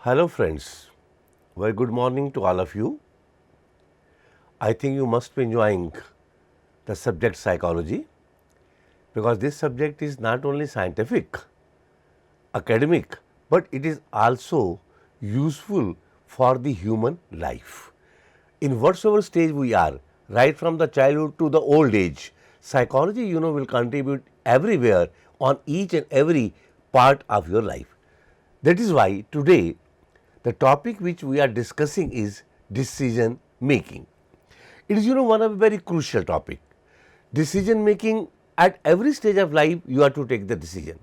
Hello friends, very good morning to all of you. I think you must be enjoying the subject psychology because this subject is not only scientific, academic, but it is also useful for the human life. In whatsoever stage we are, right from the childhood to the old age, psychology will contribute everywhere on each and every part of your life. That is why today the topic which we are discussing is decision making. It is one of a very crucial topic. Decision making at every stage of life you have to take the decision.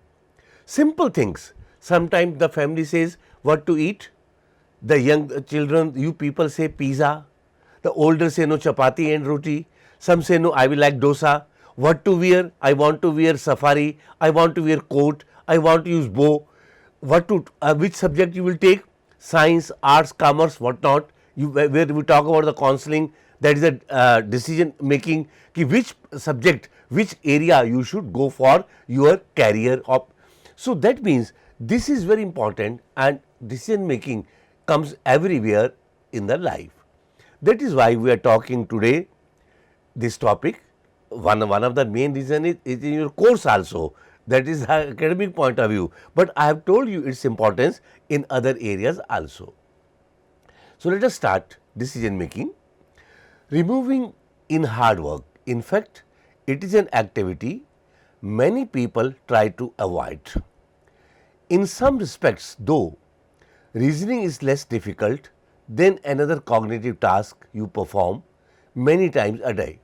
Simple things. Sometimes the family says what to eat. The young children, you people say pizza. The older say no chapati and roti. Some say no, I will like dosa. What to wear? I want to wear safari. I want to wear coat. I want to use bow. Which subject you will take? Science, arts, commerce, what not. Where we talk about the counseling, that is a decision making. Which subject, which area you should go for your career. So that means this is very important, and decision making comes everywhere in the life. That is why we are talking today this topic. One of the main reason is in your course also. That is the academic point of view. But I have told you its importance in other areas also. So let us start decision making. Removing in hard work. In fact, it is an activity many people try to avoid. In some respects, though, reasoning is less difficult than another cognitive task you perform many times a day.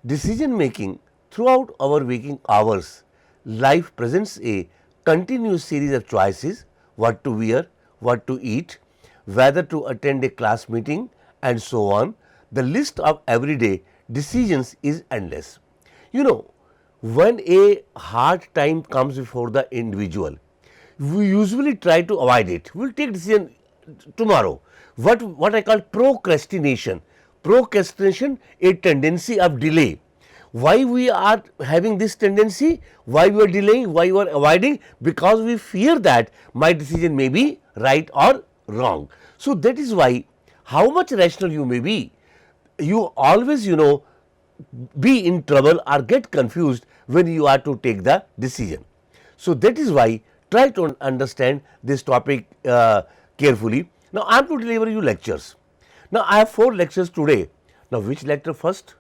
Decision making throughout our waking hours, life presents a continuous series of choices: what to wear, what to eat, whether to attend a class meeting, and so on. The list of everyday decisions is endless. When a hard time comes before the individual, we usually try to avoid it. We will take decision tomorrow. What I call procrastination. Procrastination, a tendency of delay. Why we are having this tendency? Why we are delaying? Why we are avoiding? Because we fear that my decision may be right or wrong. So that is why, how much rational you may be, you always be in trouble or get confused when you are to take the decision. So that is why try to understand this topic carefully. Now I am to deliver you lectures. Now I have 4 lectures today. Now which lecture first?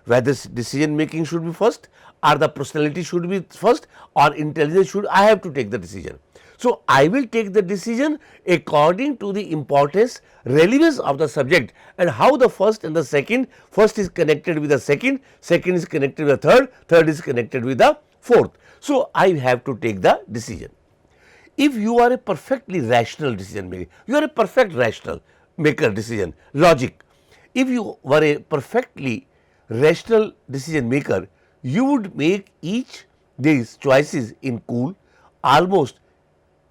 Whether decision making should be first, or the personality should be first, or intelligence should, I have to take the decision. So I will take the decision according to the importance, relevance of the subject, and how the first and the second, first is connected with the second, second is connected with the third, third is connected with the fourth. So I have to take the decision. If you are a perfectly rational decision maker, you are a perfect rational maker decision, logic. If you were a perfectly rational decision maker, you would make each these choices in cool, almost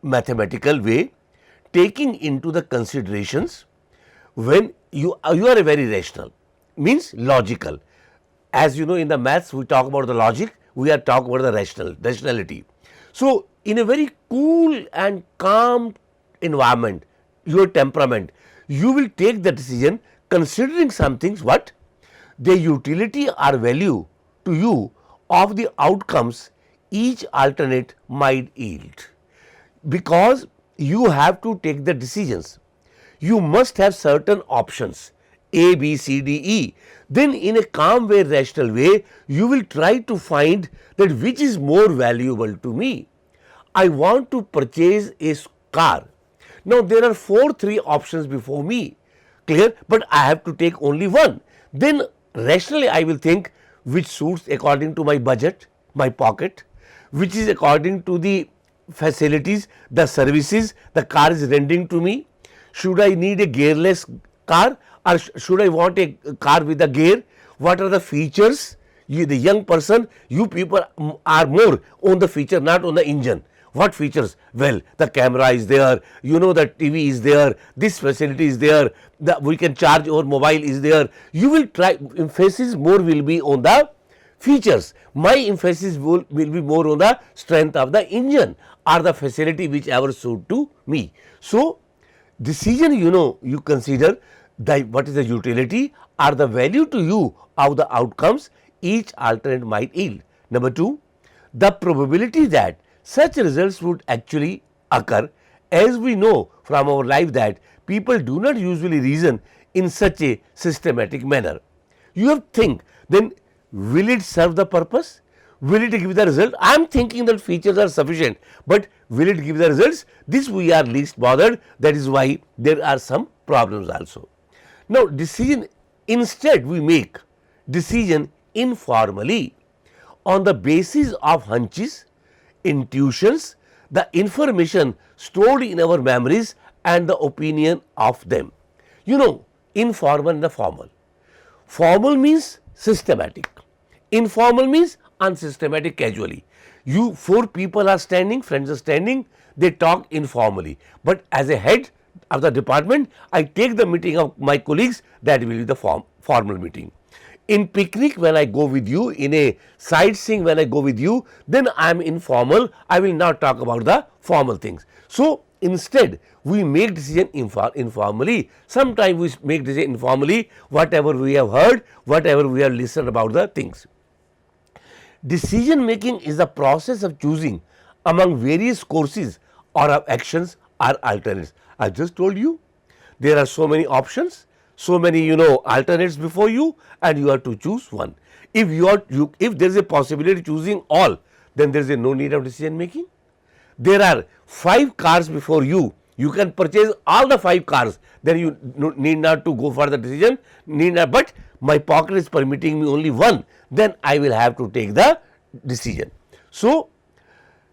mathematical way, taking into the considerations. When you are a very rational, means logical. As you know, in the maths we talk about the logic, we are talking about the rationality. So in a very cool and calm environment, your temperament, you will take the decision considering some things, what the utility or value to you of the outcomes each alternate might yield. Because you have to take the decisions, you must have certain options A, B, C, D, E. Then in a calm way, rational way, you will try to find that which is more valuable to me. I want to purchase a car. Now there are 3 options before me, clear, but I have to take only one. Then rationally I will think which suits according to my budget, my pocket, which is according to the facilities, the services the car is rendering to me. Should I need a gearless car, or should I want a car with a gear? What are the features? The young person, you people are more on the feature, not on the engine. What features? Well, the camera is there, the TV is there, this facility is there, we can charge our mobile is there. You will try, emphasis more will be on the features. My emphasis will be more on the strength of the engine or the facility whichever suit to me. So Decision, you consider what is the utility or the value to you of the outcomes each alternate might yield. Number 2, the probability that such results would actually occur, as we know from our life that people do not usually reason in such a systematic manner. You have to think, then will it serve the purpose? Will it give the result? I am thinking that features are sufficient, but will it give the results? This we are least bothered. That is why there are some problems also. Now, decision, instead we make decision informally on the basis of hunches, intuitions, the information stored in our memories and the opinion of them. Informal and the formal. Formal means systematic, informal means unsystematic, casually. You 4 people are standing, friends are standing, they talk informally, but as a head of the department, I take the meeting of my colleagues, that will be the formal meeting. In picnic, when I go with you, in a sightseeing when I go with you, then I am informal, I will not talk about the formal things. So, instead we make decision informally. Sometimes we make decision informally, whatever we have heard, whatever we have listened about the things. Decision making is the process of choosing among various courses or of actions or alternatives. I just told you there are so many options, so many alternates before you, and you have to choose one. If if there is a possibility of choosing all, then there is no need of decision making. There are 5 cars before you, you can purchase all the 5 cars, then you need not to go for the decision, but my pocket is permitting me only one, then I will have to take the decision. So,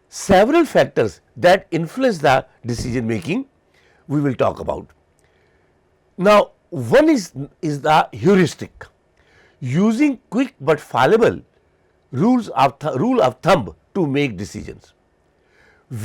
several factors that influence the decision making we will talk about. Now, one is the heuristic, using quick but fallible rule of thumb to make decisions.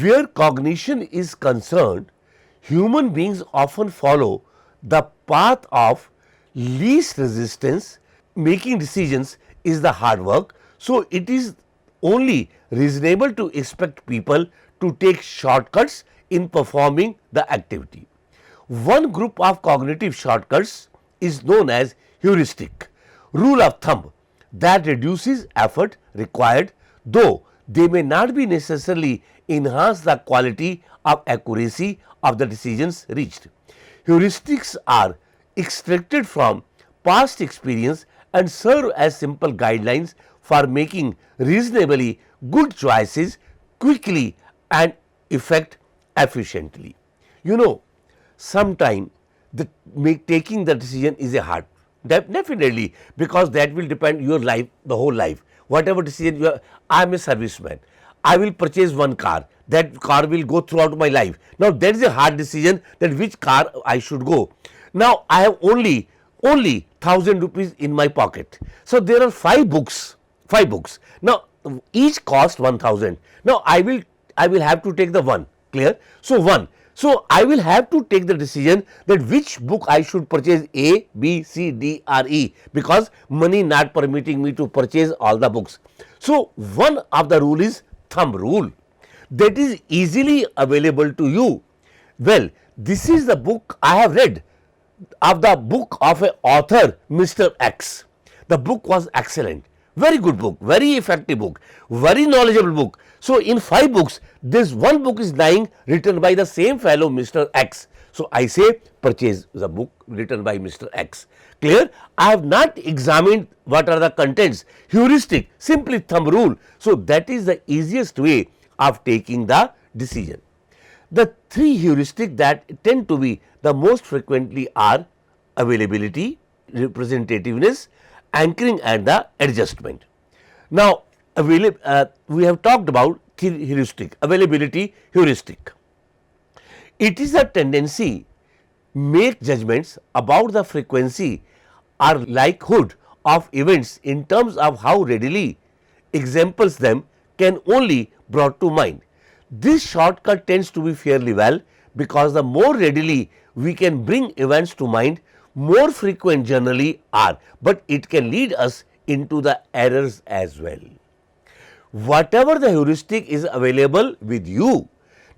Where cognition is concerned, human beings often follow the path of least resistance. Making decisions is the hard work, so it is only reasonable to expect people to take shortcuts in performing the activity. One group of cognitive shortcuts is known as heuristic, rule of thumb, that reduces effort required, though they may not be necessarily enhance the quality of accuracy of the decisions reached. Heuristics are extracted from past experience and serve as simple guidelines for making reasonably good choices quickly and effect efficiently. Sometime taking the decision is a hard, definitely, because that will depend your life, the whole life. Whatever decision you are, I am a serviceman, I will purchase one car, that car will go throughout my life. Now, that is a hard decision, that which car I should go. Now, I have only 1000 rupees in my pocket. So, there are 5 books. Now, each cost 1000. Now, I will have to take the one, clear. So, one. So, I will have to take the decision that which book I should purchase, A, B, C, D or E, because money not permitting me to purchase all the books. So, one of the rule is thumb rule, that is easily available to you. Well, this is the book I have read, of the book of an author, Mr. X. The book was excellent, very good book, very effective book, very knowledgeable book. So, in 5 books, this one book is lying, written by the same fellow, Mr. X. So, I say purchase the book written by Mr. X. Clear? I have not examined what are the contents, heuristic, simply thumb rule. So, that is the easiest way of taking the decision. The 3 heuristic that tend to be the most frequently are availability, representativeness, anchoring and the adjustment. Now, we have talked about heuristic, availability heuristic. It is a tendency make judgments about the frequency or likelihood of events in terms of how readily examples them can only brought to mind. This shortcut tends to be fairly well, because the more readily we can bring events to mind, more frequent generally are, but it can lead us into the errors as well. Whatever the heuristic is available with you,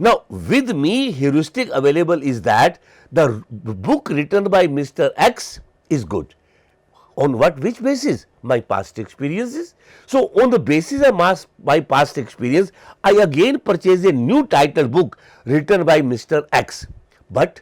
Now, with me, heuristic available is that the book written by Mr. X is good. On which basis? My past experiences. So, on the basis of my past experience, I again purchase a new title book written by Mr. X. But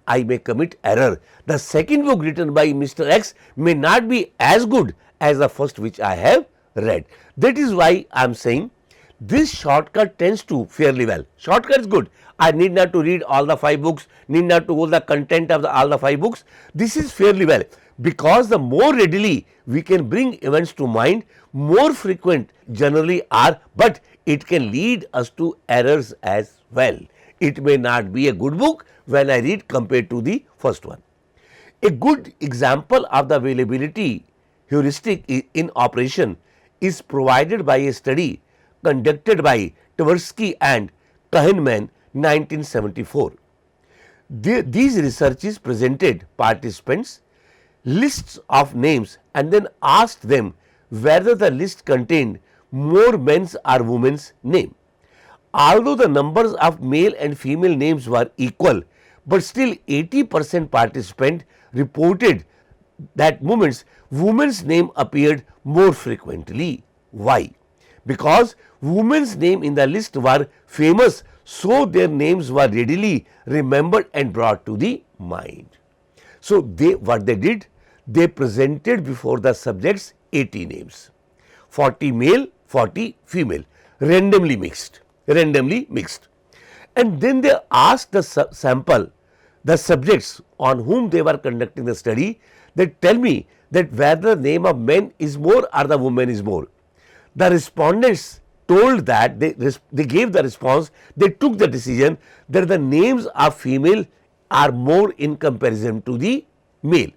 I may commit error. The second book written by Mr. X may not be as good as the first which I have read. That is why I am saying this shortcut tends to fairly well. Shortcut is good. I need not to read all the 5 books, need not to know the content of all the 5 books. This is fairly well, because the more readily we can bring events to mind, more frequent generally are, but it can lead us to errors as well. It may not be a good book when I read compared to the first one. A good example of the availability heuristic in operation is provided by a study conducted by Tversky and Kahneman 1974. These researches presented participants lists of names and then asked them whether the list contained more men's or women's name. Although the numbers of male and female names were equal, but still 80% participant reported that women's name appeared more frequently. Why? Because women's name in the list were famous, so their names were readily remembered and brought to the mind. So what they did, they presented before the subjects 80 names, 40 male, 40 female, randomly mixed. And then they asked the sample, the subjects on whom they were conducting the study, they tell me that whether the name of men is more or the woman is more. The respondents told that they gave the response, they took the decision that the names of female are more in comparison to the male.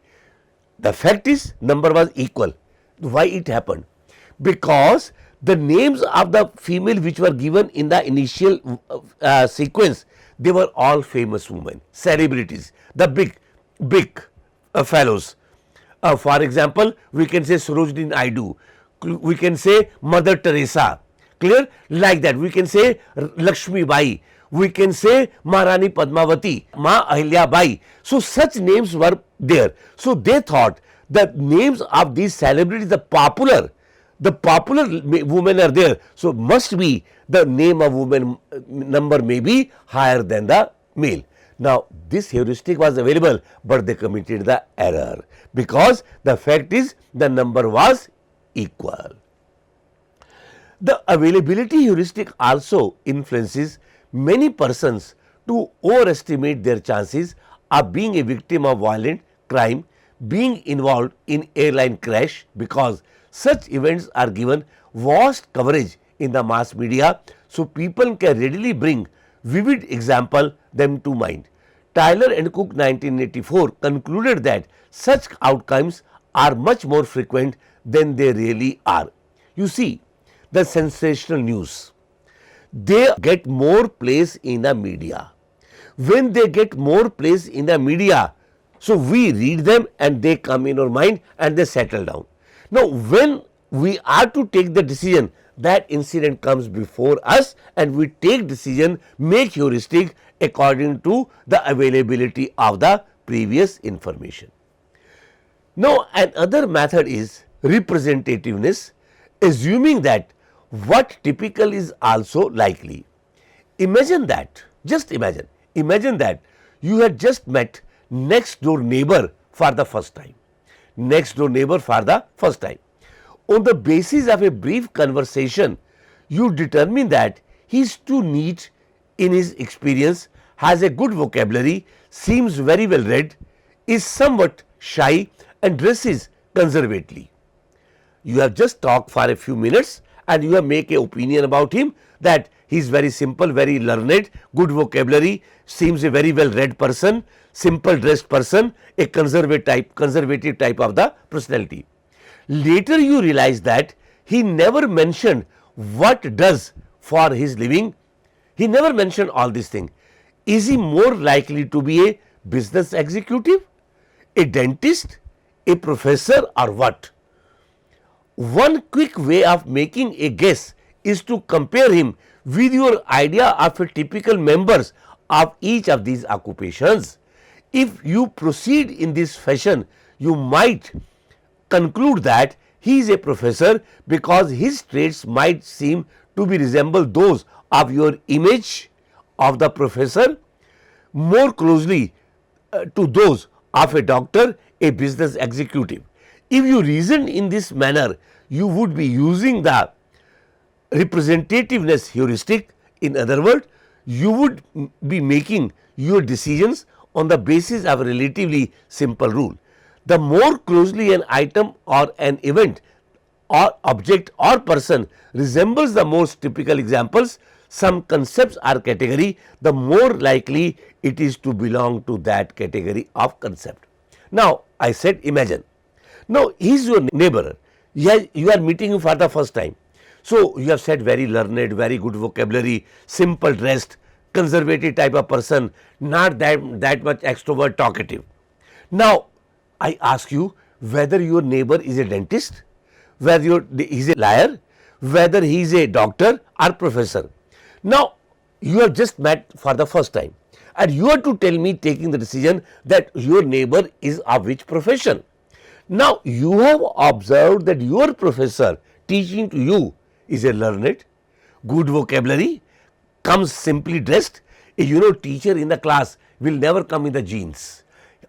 The fact is number was equal. Why it happened? Because the names of the female which were given in the initial sequence, they were all famous women, celebrities, the big fellows. For example, we can say Sarojini Naidu, we can say Mother Teresa, clear, like that. We can say Lakshmi Bai, we can say Maharani Padmavati, Ma Ahilya Bai. So such names were there. So they thought the names of these celebrities, the popular women are there. So must be the name of woman number may be higher than the male. Now this heuristic was available, but they committed the error, because the fact is the number was equal. The availability heuristic also influences many persons to overestimate their chances of being a victim of violent crime, being involved in airline crash, because such events are given vast coverage in the mass media, so people can readily bring vivid example them to mind. Tyler and Cook 1984 concluded that such outcomes are much more frequent than they really are. You see, the sensational news, they get more place in the media. When they get more place in the media, so we read them and they come in our mind and they settle down. Now, when we are to take the decision, that incident comes before us and we take decision, make heuristic according to the availability of the previous information. Now, another method is representativeness, assuming that what typical is also likely. Imagine that, just imagine that you had just met next door neighbor for the first time. On the basis of a brief conversation, you determine that he is too neat in his experience, has a good vocabulary, seems very well read, is somewhat shy and dresses conservatively. You have just talked for a few minutes and you have make an opinion about him that he is very simple, very learned, good vocabulary, seems a very well read person, simple dressed person, a conservative type of the personality. Later you realize that he never mentioned what does for his living. He never mentioned all these things. Is he more likely to be a business executive, a dentist, a professor, or what? One quick way of making a guess is to compare him with your idea of a typical members of each of these occupations. If you proceed in this fashion, you might conclude that he is a professor because his traits might seem to be resemble those of your image of the professor more closely to those of a doctor, a business executive. If you reason in this manner, you would be using the representativeness heuristic. In other words, you would be making your decisions on the basis of a relatively simple rule. The more closely an item or an event or object or person resembles the most typical examples, some concepts or category, the more likely it is to belong to that category of concept. Now, I said imagine. Now, he is your neighbor, you are meeting him for the first time. So, you have said very learned, very good vocabulary, simple dressed, conservative type of person, not that much extrovert talkative. Now, I ask you whether your neighbor is a dentist, whether he is a liar, whether he is a doctor or professor. Now, you have just met for the first time and you are to tell me, taking the decision, that your neighbor is of which profession. Now, you have observed that your professor teaching to you is a learned, good vocabulary, comes simply dressed. A teacher in the class will never come in the jeans.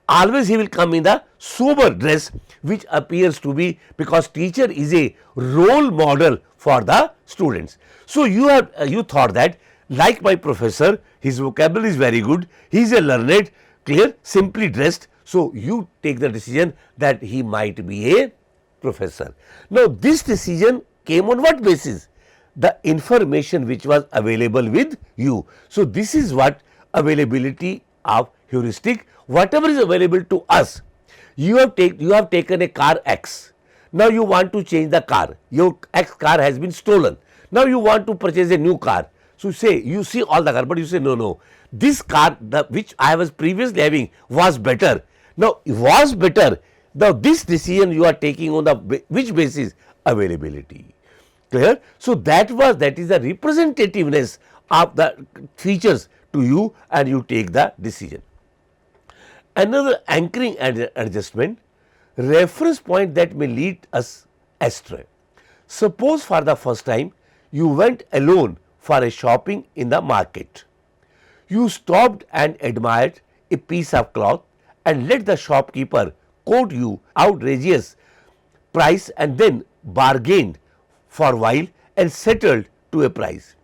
Always he will come in the sober dress, which appears to be, because teacher is a role model for the students. So, you thought that, like my professor, his vocabulary is very good, he is a learned, clear, simply dressed. So, you take the decision that he might be a professor. Now, this decision came on what basis? The information which was available with you. So, this is what availability of heuristic, whatever is available to us. You have taken a car X. Now, you want to change the car. Your X car has been stolen. Now, you want to purchase a new car. So, you see all the car, but you say no, this car which I was previously having was better. Now, it was better. Now, this decision you are taking on the which basis? Availability. Clear? So, that is the representativeness of the features to you and you take the decision. Another anchoring adjustment, reference point that may lead us astray. Suppose for the first time you went alone for a shopping in the market. You stopped and admired a piece of cloth and let the shopkeeper quote you outrageous price and then bargained for a while and settled to a price.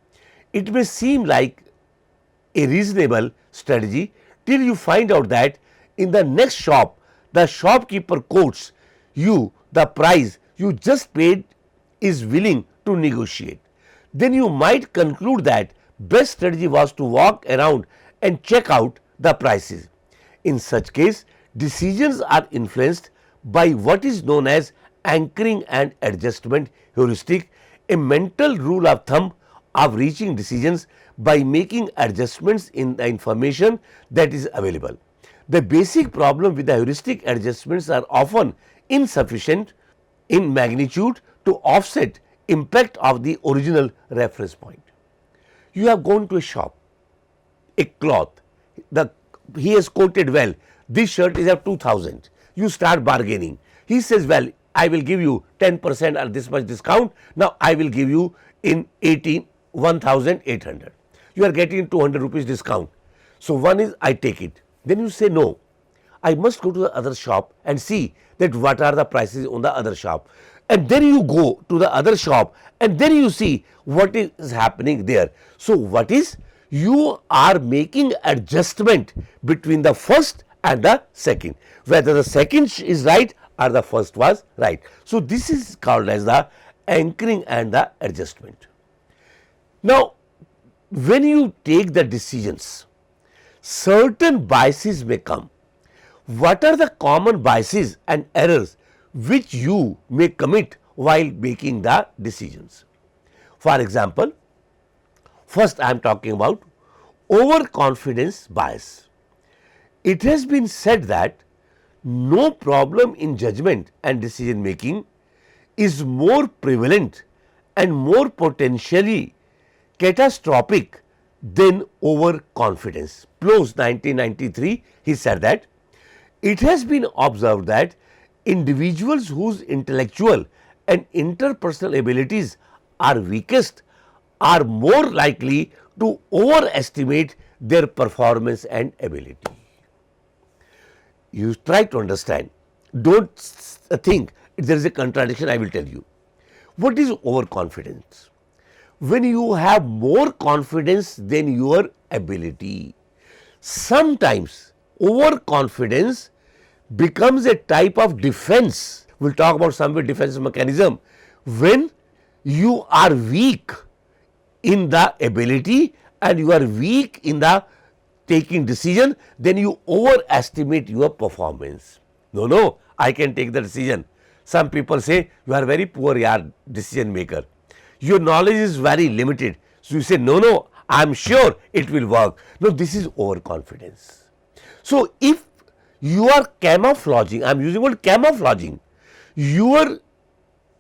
It may seem like a reasonable strategy till you find out that in the next shop the shopkeeper quotes you the price you just paid is willing to negotiate. Then you might conclude that best strategy was to walk around and check out the prices. In such case, decisions are influenced by what is known as anchoring and adjustment heuristic, a mental rule of thumb of reaching decisions by making adjustments in the information that is available. The basic problem with the heuristic adjustments are often insufficient in magnitude to offset impact of the original reference point. You have gone to a shop, a cloth, he has quoted well, this shirt is at 2000, you start bargaining. He says, well, I will give you 10% or this much discount, now I will give you in 1800. You are getting 200 rupees discount. So, one is I take it, then you say no, I must go to the other shop and see that what are the prices on the other shop, and then you go to the other shop and then you see what is happening there. So, what is, you are making adjustment between the first and the second, whether the second is right or the first was right. So, this is called as the anchoring and the adjustment. Now, when you take the decisions, certain biases may come. What are the common biases and errors which you may commit while making the decisions? For example, first I am talking about overconfidence bias. It has been said that no problem in judgment and decision making is more prevalent and more potentially catastrophic than overconfidence. Close 1993, he said that it has been observed that individuals whose intellectual and interpersonal abilities are weakest are more likely to overestimate their performance and ability. You try to understand. Don't think there is a contradiction, I will tell you. What is overconfidence? When you have more confidence than your ability. Sometimes overconfidence becomes a type of defense. We will talk about some defense mechanism. When you are weak in the ability and you are weak in the taking decision, then you overestimate your performance. No, I can take the decision. Some people say you are very poor decision maker. Your knowledge is very limited. So you say no, I am sure it will work. No, this is overconfidence. So if you are camouflaging, I am using the word camouflaging, your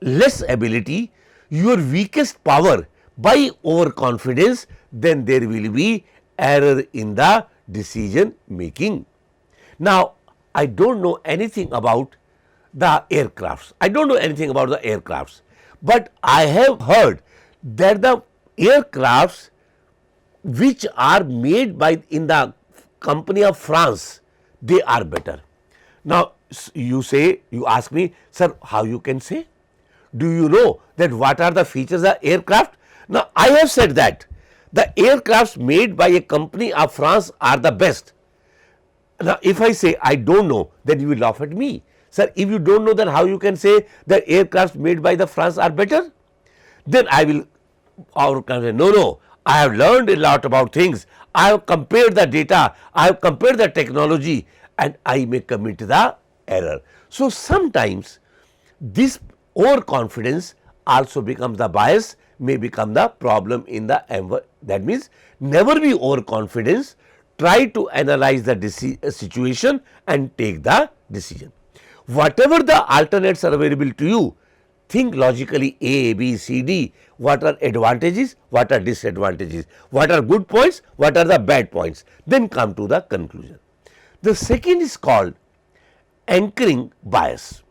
less ability, your weakest power by overconfidence, then there will be error in the decision making. Now, I don't know anything about the aircrafts. I don't know anything about the aircrafts, but I have heard that the aircrafts which are made by in the company of France, they are better. Now, you ask me, sir, how you can say? Do you know that what are the features of aircraft? Now, I have said that the aircrafts made by a company of France are the best. Now, if I say I don't know, then you will laugh at me. Sir, if you don't know, then how you can say that aircrafts made by the France are better? Then I will say, no, I have learned a lot about things. I have compared the data, I have compared the technology, and I may commit the error. So, sometimes this overconfidence also becomes the bias, may become the problem in the that means never be overconfident, try to analyze the situation and take the decision. Whatever the alternates are available to you, think logically A, B, C, D, what are advantages, what are disadvantages, what are good points, what are the bad points, then come to the conclusion. The second is called anchoring bias.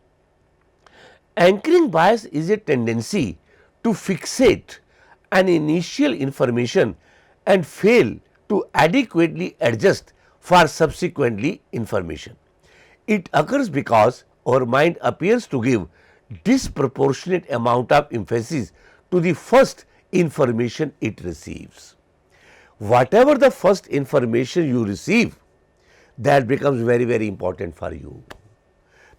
Anchoring bias is a tendency to fixate an initial information and fail to adequately adjust for subsequently information. It occurs because our mind appears to give disproportionate amount of emphasis to the first information it receives. Whatever the first information you receive, that becomes very important for you.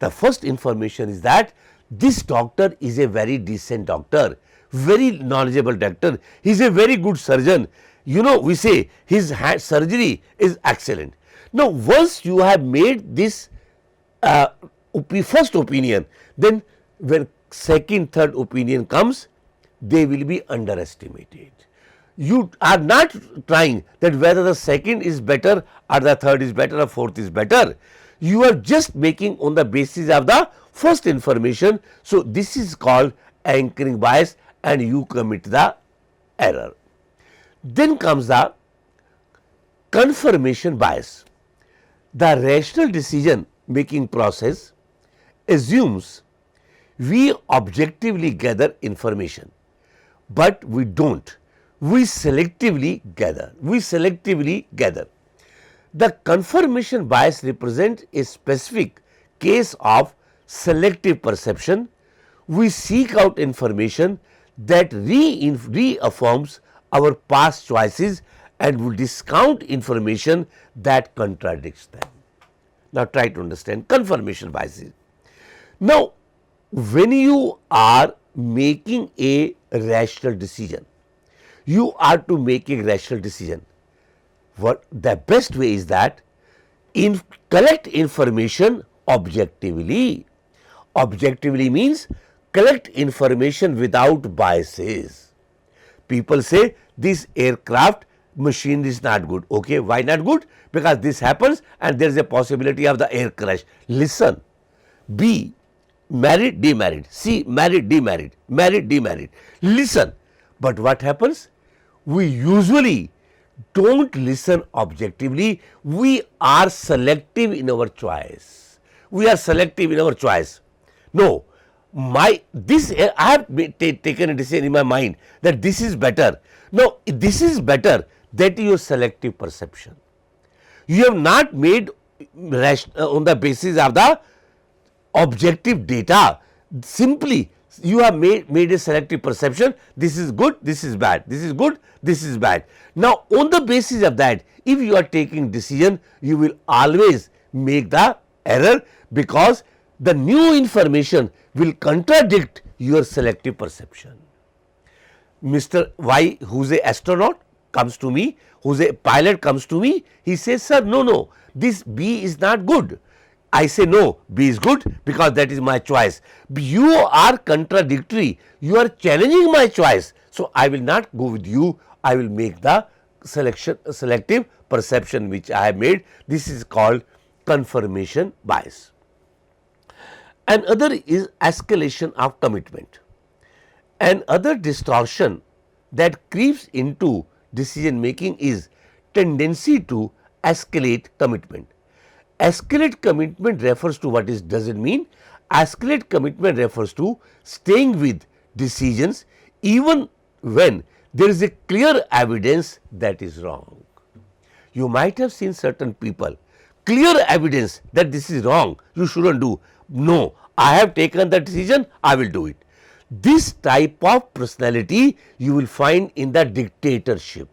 The first information is that this doctor is a very decent doctor, very knowledgeable doctor, he is a very good surgeon. You know, we say his surgery is excellent. Now, once you have made this first opinion, then when second, third opinion comes, they will be underestimated. You are not trying that whether the second is better or the third is better or fourth is better. You are just making on the basis of the first information. So, this is called anchoring bias and you commit the error. Then comes the confirmation bias. The rational decision making process assumes we objectively gather information, but we don't. We selectively gather. The confirmation bias represents a specific case of selective perception. We seek out information that reaffirms our past choices and we discount information that contradicts them. Now, try to understand confirmation biases. Now, when you are making a rational decision, you are to make a rational decision. What the best way is that collect information objectively. Objectively means collect information without biases. People say this aircraft machine is not good. Okay, why not good? Because this happens and there is a possibility of the air crash. Listen. B, married, demarried. C, married, demarried. Married, demarried. Listen. But what happens? we usually don't listen objectively, we are selective in our choice. We are selective in our choice. No, I have taken a decision in my mind that this is better. No, this is better. That is your selective perception. You have not made on the basis of the objective data. Simply you have made a selective perception, this is good, this is bad, this is good, this is bad. Now on the basis of that, if you are taking decision, you will always make the error, because the new information will contradict your selective perception. Mr. Y, who is a astronaut, comes to me, who is a pilot comes to me, he says, sir, no, this B is not good. I say no, B is good because that is my choice. You are contradictory, you are challenging my choice. So I will not go with you, I will make the selective perception which I have made. This is called confirmation bias. Another is escalation of commitment. Another distortion that creeps into decision making is tendency to escalate commitment. Escalate commitment refers to what does it mean? Escalate commitment refers to staying with decisions even when there is a clear evidence that is wrong. You might have seen certain people, clear evidence that this is wrong, you shouldn't do. No, I have taken the decision, I will do it. This type of personality you will find in the dictatorship.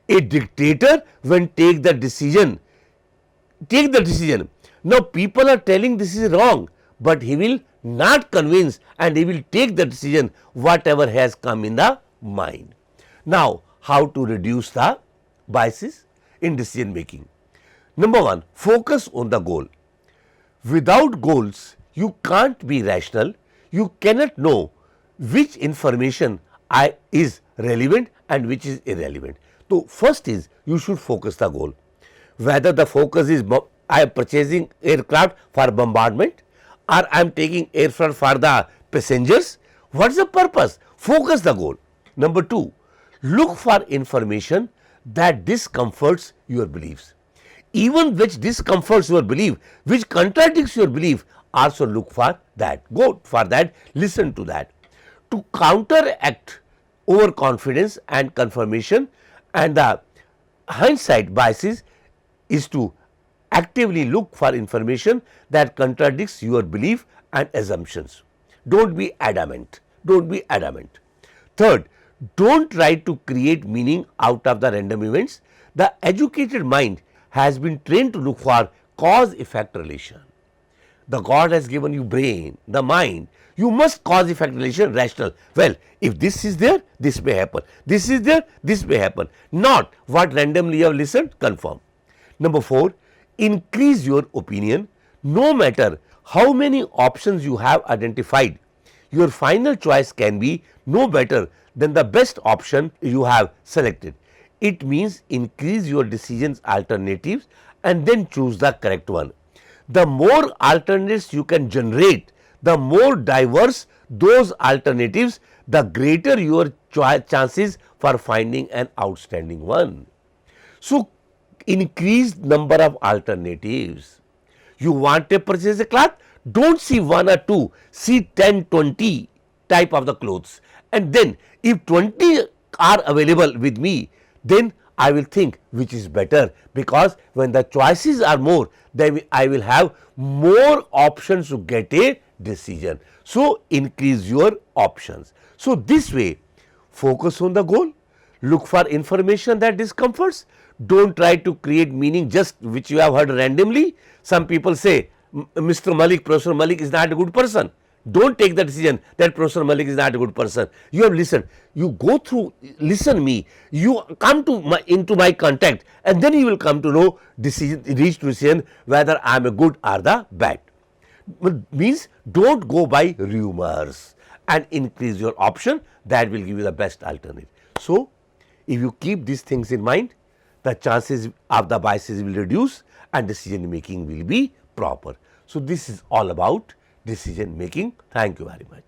A dictator, when take the decision. Now people are telling this is wrong, but he will not convince and he will take the decision whatever has come in the mind. Now how to reduce the biases in decision making? Number one, focus on the goal. Without goals, you can't be rational, you cannot know which information is relevant and which is irrelevant. So first is you should focus the goal. Whether the focus is I am purchasing aircraft for bombardment or I am taking aircraft for the passengers, what is the purpose? Focus the goal. Number two, look for information that discomforts your beliefs. Even which discomforts your belief, which contradicts your belief, also look for that. Go for that, listen to that. To counteract overconfidence and confirmation and the hindsight biases is to actively look for information that contradicts your belief and assumptions. Don't be adamant. Don't be adamant. Third, don't try to create meaning out of the random events. The educated mind has been trained to look for cause-effect relation. The God has given you brain, the mind. You must cause-effect relation rational. Well, if this is there, this may happen. This is there, this may happen. Not what randomly you have listened, confirm. Number four, increase your opinion. No matter how many options you have identified, your final choice can be no better than the best option you have selected. It means increase your decisions alternatives and then choose the correct one. The more alternatives you can generate, the more diverse those alternatives, the greater your chances for finding an outstanding one. So increase number of alternatives. You want to purchase a cloth? Don't see one or two, see 10, 20 type of the clothes, and then if 20 are available with me, then I will think which is better, because when the choices are more, then I will have more options to get a decision. So increase your options. So this way, focus on the goal, look for information that discomforts. Don't try to create meaning just which you have heard randomly. Some people say Mr. Malik, Professor Malik is not a good person. Don't take the decision that Professor Malik is not a good person. You have listened, you go through, listen me, you come to into my contact, and then you will come to know reach decision whether I am a good or the bad. Means don't go by rumors and increase your option, that will give you the best alternative. So if you keep these things in mind, the chances of the biases will reduce and decision making will be proper. So this is all about decision making. Thank you very much.